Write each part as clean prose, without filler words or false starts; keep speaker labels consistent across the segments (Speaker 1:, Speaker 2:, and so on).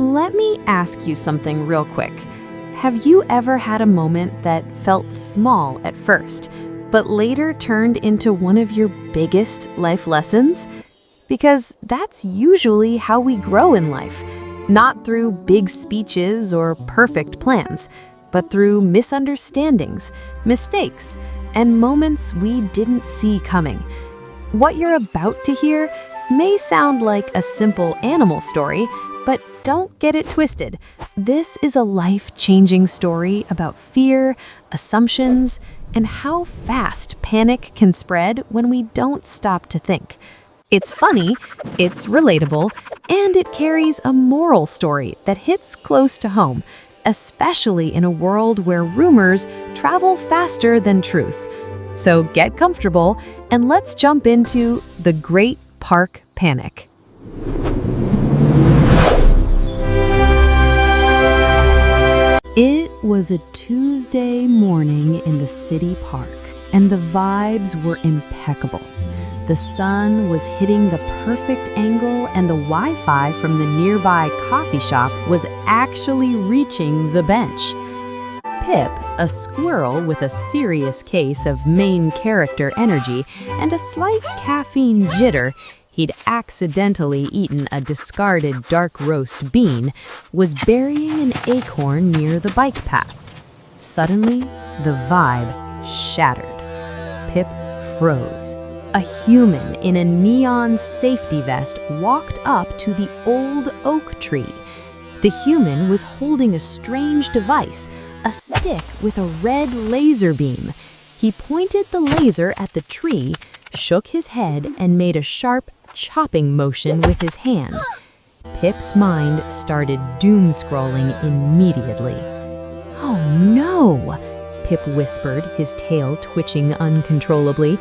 Speaker 1: Let me ask you something real quick. Have you ever had a moment that felt small at first, but later turned into one of your biggest life lessons? Because that's usually how we grow in life, not through big speeches or perfect plans, but through misunderstandings, mistakes, and moments we didn't see coming. What you're about to hear may sound like a simple animal story, but don't get it twisted. This is a life-changing story about fear, assumptions, and how fast panic can spread when we don't stop to think. It's funny, it's relatable, and it carries a moral story that hits close to home, especially in a world where rumors travel faster than truth. So get comfortable and let's jump into the Great Park Panic. It was a Tuesday morning in the city park, and the vibes were impeccable. The sun was hitting the perfect angle, and the Wi-Fi from the nearby coffee shop was actually reaching the bench. Pip, a squirrel with a serious case of main character energy and a slight caffeine jitter, he'd accidentally eaten a discarded dark roast bean, was burying an acorn near the bike path. Suddenly, the vibe shattered. Pip froze. A human in a neon safety vest walked up to the old oak tree. The human was holding a strange device, a stick with a red laser beam. He pointed the laser at the tree, shook his head, and made a sharp chopping motion with his hand. Pip's mind started doom-scrolling immediately. "Oh no," Pip whispered, his tail twitching uncontrollably.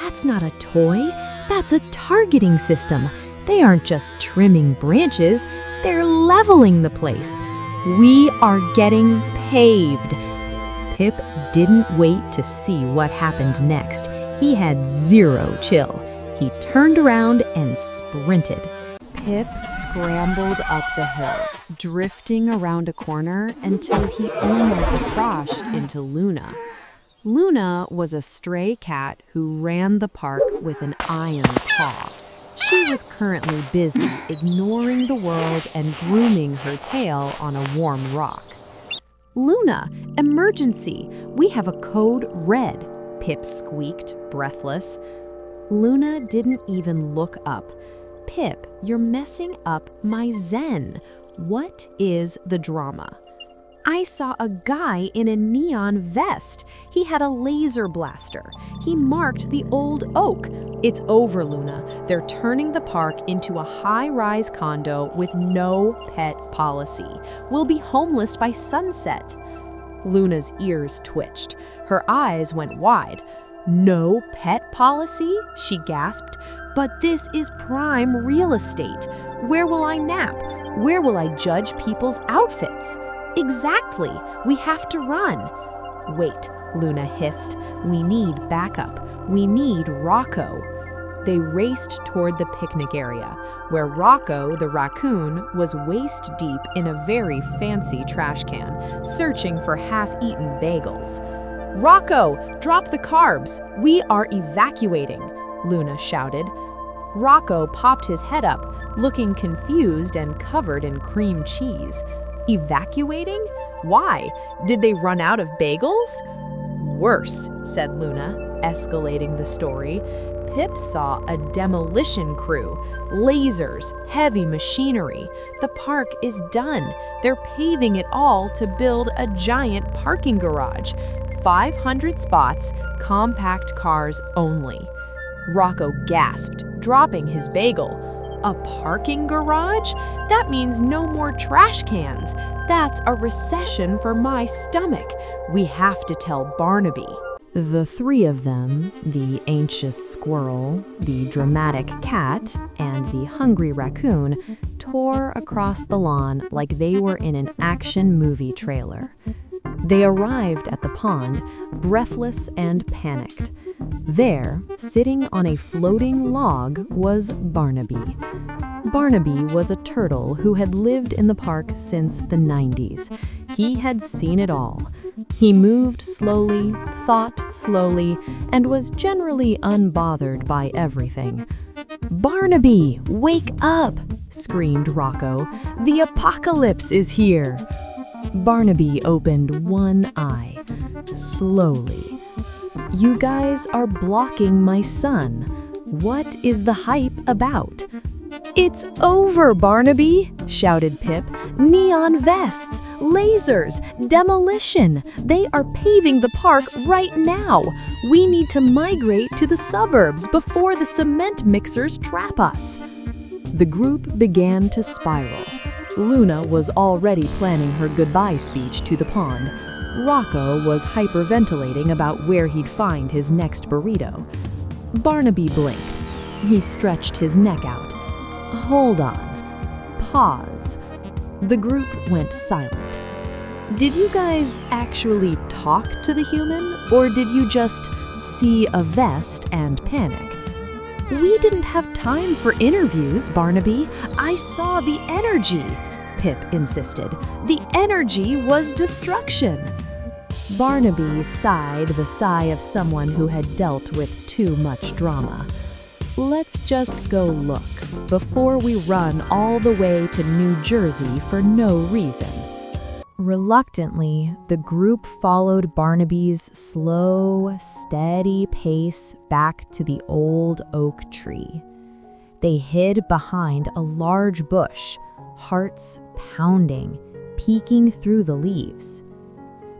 Speaker 1: "That's not a toy, that's a targeting system. They aren't just trimming branches, they're leveling the place. We are getting paved." Pip didn't wait to see what happened next. He had zero chill. He turned around and sprinted. Pip scrambled up the hill, drifting around a corner until he almost crashed into Luna. Luna was a stray cat who ran the park with an iron paw. She was currently busy ignoring the world and grooming her tail on a warm rock. "Luna, emergency! We have a code red," Pip squeaked, breathless. Luna didn't even look up. "Pip, you're messing up my zen. What is the drama?" "I saw a guy in a neon vest. He had a laser blaster. He marked the old oak." "It's over, Luna. They're turning the park into a high-rise condo with no pet policy. We'll be homeless by sunset." Luna's ears twitched. Her eyes went wide. "No pet policy?" she gasped. "But this is prime real estate. Where will I nap? Where will I judge people's outfits?" "Exactly. We have to run." "Wait," Luna hissed. "We need backup. We need Rocco." They raced toward the picnic area, where Rocco the raccoon was waist-deep in a very fancy trash can, searching for half-eaten bagels. "Rocco, drop the carbs! We are evacuating!" Luna shouted. Rocco popped his head up, looking confused and covered in cream cheese. "Evacuating? Why? Did they run out of bagels?" "Worse," said Luna, escalating the story. Pip saw a demolition crew, lasers, heavy machinery. The park is done. They're paving it all to build a giant parking garage. 500 spots, compact cars only. Rocco gasped, dropping his bagel. "A parking garage? That means no more trash cans. That's a recession for my stomach. We have to tell Barnaby." The three of them, the anxious squirrel, the dramatic cat, and the hungry raccoon, tore across the lawn like they were in an action movie trailer. They arrived at the pond, breathless and panicked. There, sitting on a floating log, was Barnaby. Barnaby was a turtle who had lived in the park since the 90s. He had seen it all. He moved slowly, thought slowly, and was generally unbothered by everything. "Barnaby, wake up!" screamed Rocco. "The apocalypse is here!" Barnaby opened one eye, slowly. "You guys are blocking my sun. What is the hype about?" "It's over, Barnaby!" shouted Pip. "Neon vests, lasers, demolition. They are paving the park right now. We need to migrate to the suburbs before the cement mixers trap us." The group began to spiral. Luna was already planning her goodbye speech to the pond. Rocco was hyperventilating about where he'd find his next burrito. Barnaby blinked. He stretched his neck out. "Hold on. Pause." The group went silent. "Did you guys actually talk to the human, or did you just see a vest and panic?" "We didn't have time for interviews, Barnaby. I saw the energy," Pip insisted. "The energy was destruction." Barnaby sighed the sigh of someone who had dealt with too much drama. "Let's just go look before we run all the way to New Jersey for no reason." Reluctantly, the group followed Barnaby's slow, steady pace back to the old oak tree. They hid behind a large bush, hearts pounding, peeking through the leaves.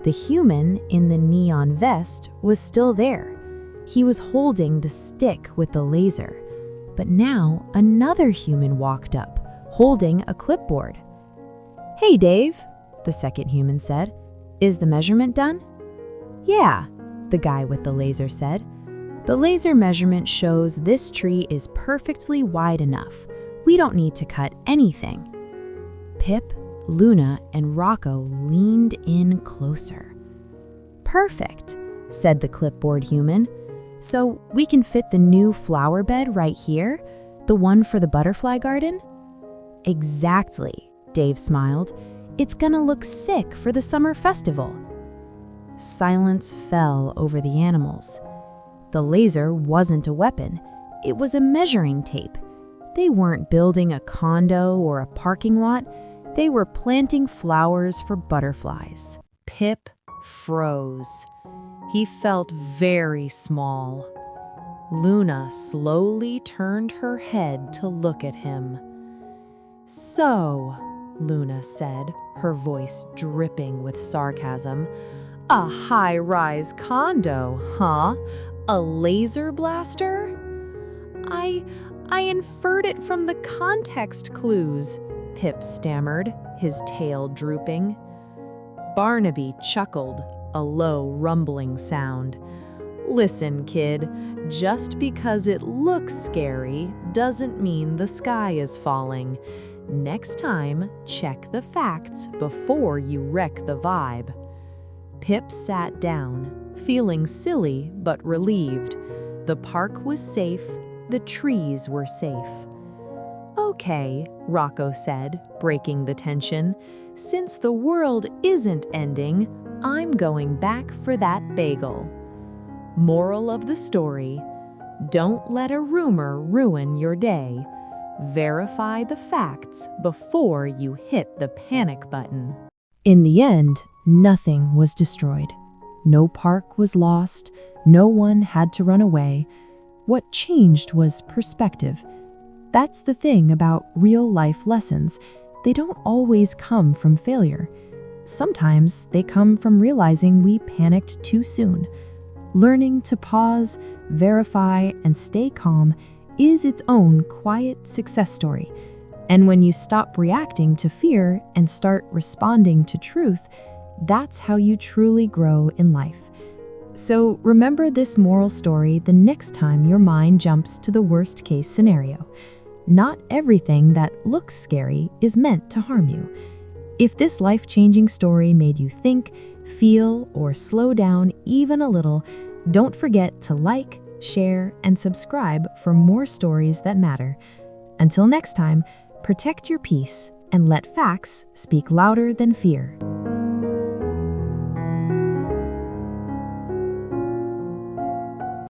Speaker 1: The human in the neon vest was still there. He was holding the stick with the laser. But now another human walked up, holding a clipboard. "Hey, Dave," the second human said. "Is the measurement done?" "Yeah," the guy with the laser said. "The laser measurement shows this tree is perfectly wide enough. We don't need to cut anything." Pip, Luna, and Rocco leaned in closer. "Perfect," said the clipboard human. "So we can fit the new flower bed right here? The one for the butterfly garden?" "Exactly," Dave smiled. "It's gonna look sick for the summer festival." Silence fell over the animals. The laser wasn't a weapon. It was a measuring tape. They weren't building a condo or a parking lot. They were planting flowers for butterflies. Pip froze. He felt very small. Luna slowly turned her head to look at him. "So," Luna said, her voice dripping with sarcasm, "a high-rise condo, huh? A laser blaster?" I inferred it from the context clues," Pip stammered, his tail drooping. Barnaby chuckled, a low rumbling sound. "Listen, kid, just because it looks scary doesn't mean the sky is falling. Next time, check the facts before you wreck the vibe." Pip sat down, feeling silly but relieved. The park was safe, the trees were safe. "Okay," Rocco said, breaking the tension. "Since the world isn't ending, I'm going back for that bagel." Moral of the story: don't let a rumor ruin your day. Verify the facts before you hit the panic button. In the end, nothing was destroyed. No park was lost. No one had to run away. What changed was perspective. That's the thing about real-life lessons. They don't always come from failure. Sometimes they come from realizing we panicked too soon. Learning to pause, verify, and stay calm is its own quiet success story. And when you stop reacting to fear and start responding to truth, that's how you truly grow in life. So remember this moral story the next time your mind jumps to the worst-case scenario. Not everything that looks scary is meant to harm you. If this life-changing story made you think, feel, or slow down even a little, don't forget to like, share, and subscribe for more stories that matter.
Speaker 2: Until next time, protect your peace and let facts speak louder than fear.